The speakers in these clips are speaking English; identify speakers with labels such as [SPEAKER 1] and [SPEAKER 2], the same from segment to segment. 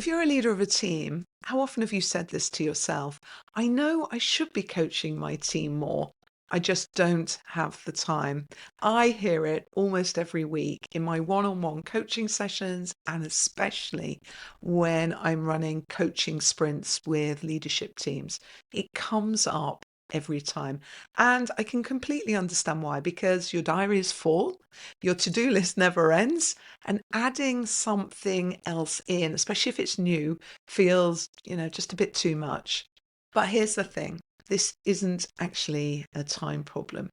[SPEAKER 1] If you're a leader of a team, how often have you said this to yourself? I know I should be coaching my team more. I just don't have the time. I hear it almost every week in my one on one coaching sessions, and especially when I'm running coaching sprints with leadership teams. It comes up every time. And I can completely understand why, because your diary is full, your to do list never ends, and adding something else in, especially if it's new, feels, just a bit too much. But here's the thing. This isn't actually a time problem.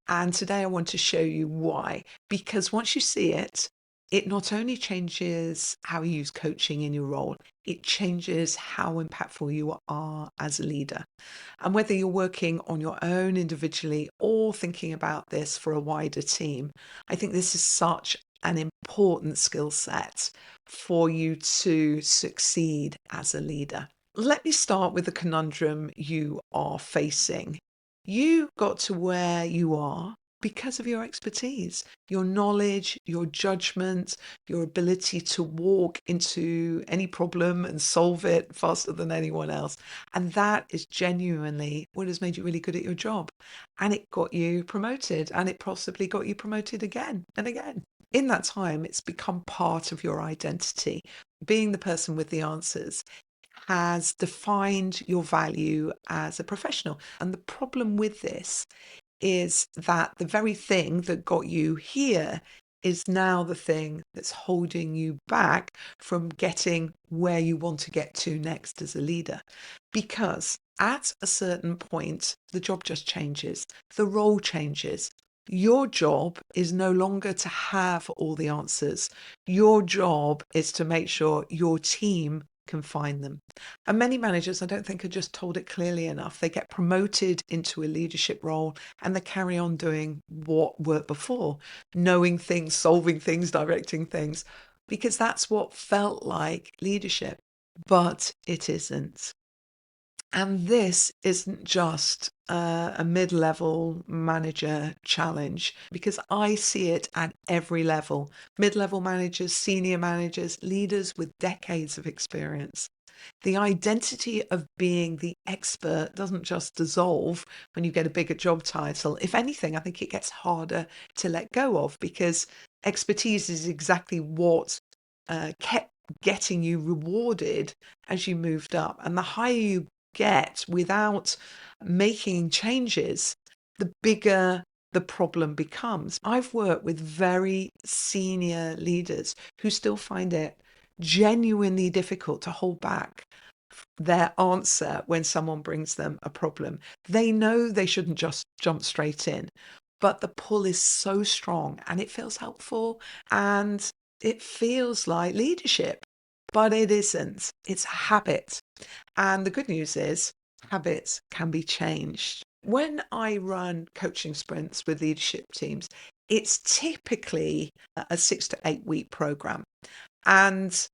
[SPEAKER 1] And today I want to show you why. Because once you see it, it not only changes how you use coaching in your role, it changes how impactful you are as a leader. And whether you're working on your own individually or thinking about this for a wider team, I think this is such an important skill set for you to succeed as a leader. Let me start with the conundrum you are facing. You got to where you are because of your expertise, your knowledge, your judgment, your ability to walk into any problem and solve it faster than anyone else. And that is genuinely what has made you really good at your job. And it got you promoted, and it possibly got you promoted again and again. In that time, it's become part of your identity. Being the person with the answers has defined your value as a professional. And the problem with this is that the very thing that got you here is now the thing that's holding you back from getting where you want to get to next as a leader. Because at a certain point, the job just changes, the role changes. Your job is no longer to have all the answers. Your job is to make sure your team can find them. And many managers, I don't think, are just told it clearly enough. They get promoted into a leadership role and they carry on doing what worked before, knowing things, solving things, directing things, because that's what felt like leadership, but it isn't. And this isn't just a mid-level manager challenge, because I see it at every level. Mid-level managers, senior managers, leaders with decades of experience. The identity of being the expert doesn't just dissolve when you get a bigger job title. If anything, I think it gets harder to let go of, because expertise is exactly what kept getting you rewarded as you moved up. And the higher you get without making changes, the bigger the problem becomes. I've worked with very senior leaders who still find it genuinely difficult to hold back their answer when someone brings them a problem. They know they shouldn't just jump straight in, but the pull is so strong and it feels helpful and it feels like leadership, but it isn't. It's a habit. And the good news is habits can be changed. When I run coaching sprints with leadership teams, it's typically a 6 to 8 week program. And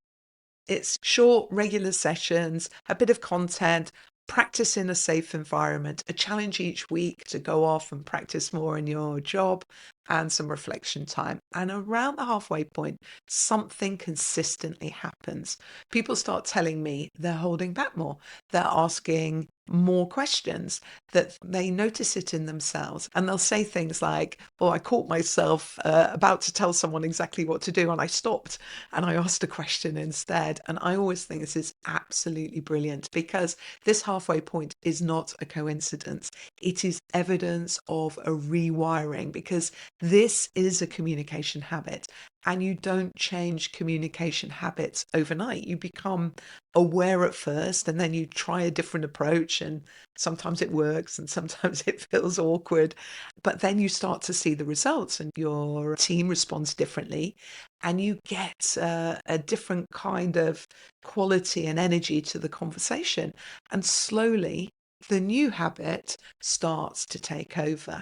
[SPEAKER 1] it's short, regular sessions, a bit of content, practice in a safe environment, a challenge each week to go off and practice more in your job, and some reflection time. And around the halfway point, something consistently happens. People start telling me they're holding back more, they're asking more questions, that they notice it in themselves. And they'll say things like, "Oh, I caught myself about to tell someone exactly what to do, and I stopped and I asked a question instead." And I always think this is absolutely brilliant, because this halfway point is not a coincidence. It is evidence of a rewiring, because this is a communication habit, and you don't change communication habits overnight. You become aware at first, and then you try a different approach, and sometimes it works and sometimes it feels awkward. But then you start to see the results, and your team responds differently, and you get a different kind of quality and energy to the conversation. And slowly, the new habit starts to take over.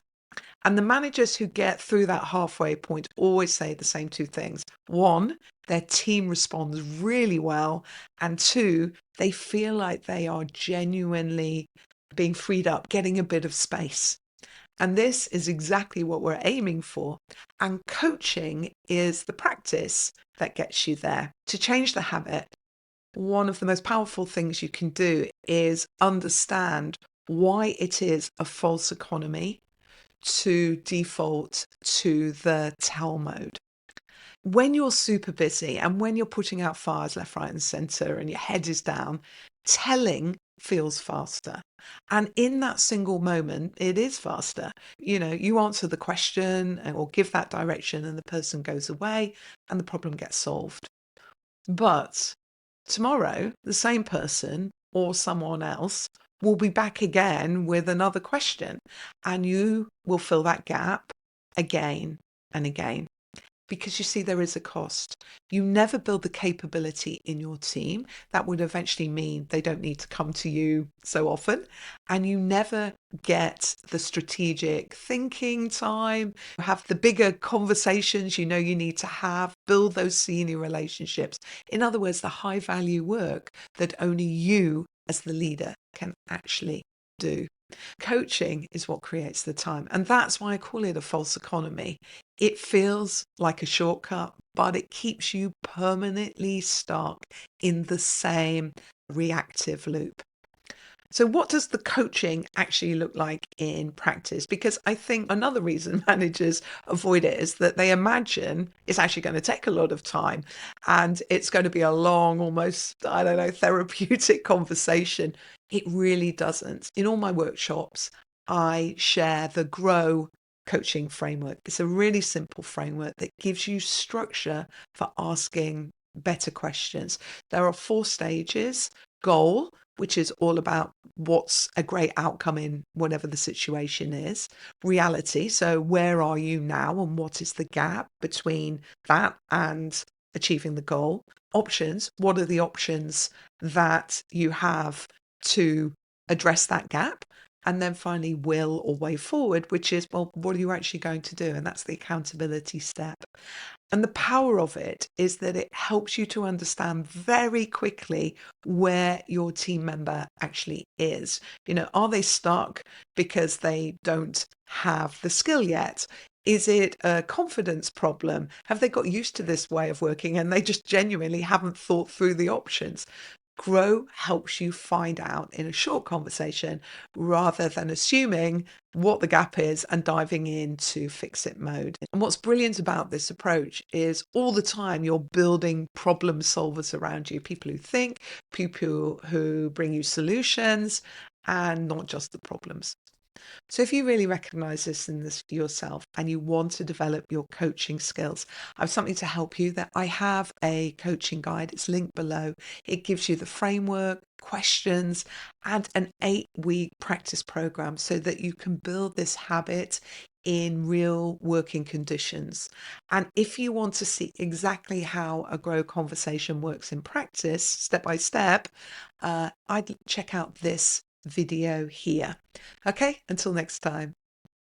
[SPEAKER 1] And the managers who get through that halfway point always say the same two things. One, their team responds really well. And two, they feel like they are genuinely being freed up, getting a bit of space. And this is exactly what we're aiming for. And coaching is the practice that gets you there. To change the habit, one of the most powerful things you can do is understand why it is a false economy to default to the tell mode. When you're super busy and when you're putting out fires left, right, and center and your head is down, telling feels faster. And in that single moment, it is faster. You answer the question or give that direction, and the person goes away and the problem gets solved. But tomorrow, the same person or someone else will be back again with another question, and you will fill that gap again and again. Because you see, there is a cost. You never build the capability in your team. That would eventually mean they don't need to come to you so often. And you never get the strategic thinking time, have the bigger conversations you need to have, build those senior relationships. In other words, the high value work that only you as the leader can actually do. Coaching is what creates the time. And that's why I call it a false economy. It feels like a shortcut, but it keeps you permanently stuck in the same reactive loop. So, what does the coaching actually look like in practice? Because I think another reason managers avoid it is that they imagine it's actually going to take a lot of time and it's going to be a long, almost, I don't know, therapeutic conversation. It really doesn't. In all my workshops, I share the GROW coaching framework. It's a really simple framework that gives you structure for asking better questions. There are 4 stages: goal, which is all about what's a great outcome in whatever the situation is; reality, so where are you now and what is the gap between that and achieving the goal; options, what are the options that you have to address that gap; and then finally, will or way forward, which is, well, what are you actually going to do? And that's the accountability step. And the power of it is that it helps you to understand very quickly where your team member actually is. Are they stuck because they don't have the skill yet? Is it a confidence problem? Have they got used to this way of working and they just genuinely haven't thought through the options? Grow helps you find out in a short conversation rather than assuming what the gap is and diving into fix it mode. And what's brilliant about this approach is all the time you're building problem solvers around you, people who think, people who bring you solutions, and not just the problems. So if you really recognize this in this yourself and you want to develop your coaching skills, I have something to help you. That I have a coaching guide. It's linked below. It gives you the framework, questions, and an 8-week practice program so that you can build this habit in real working conditions. And if you want to see exactly how a Grow conversation works in practice, step by step, I'd check out this video here. Okay, until next time.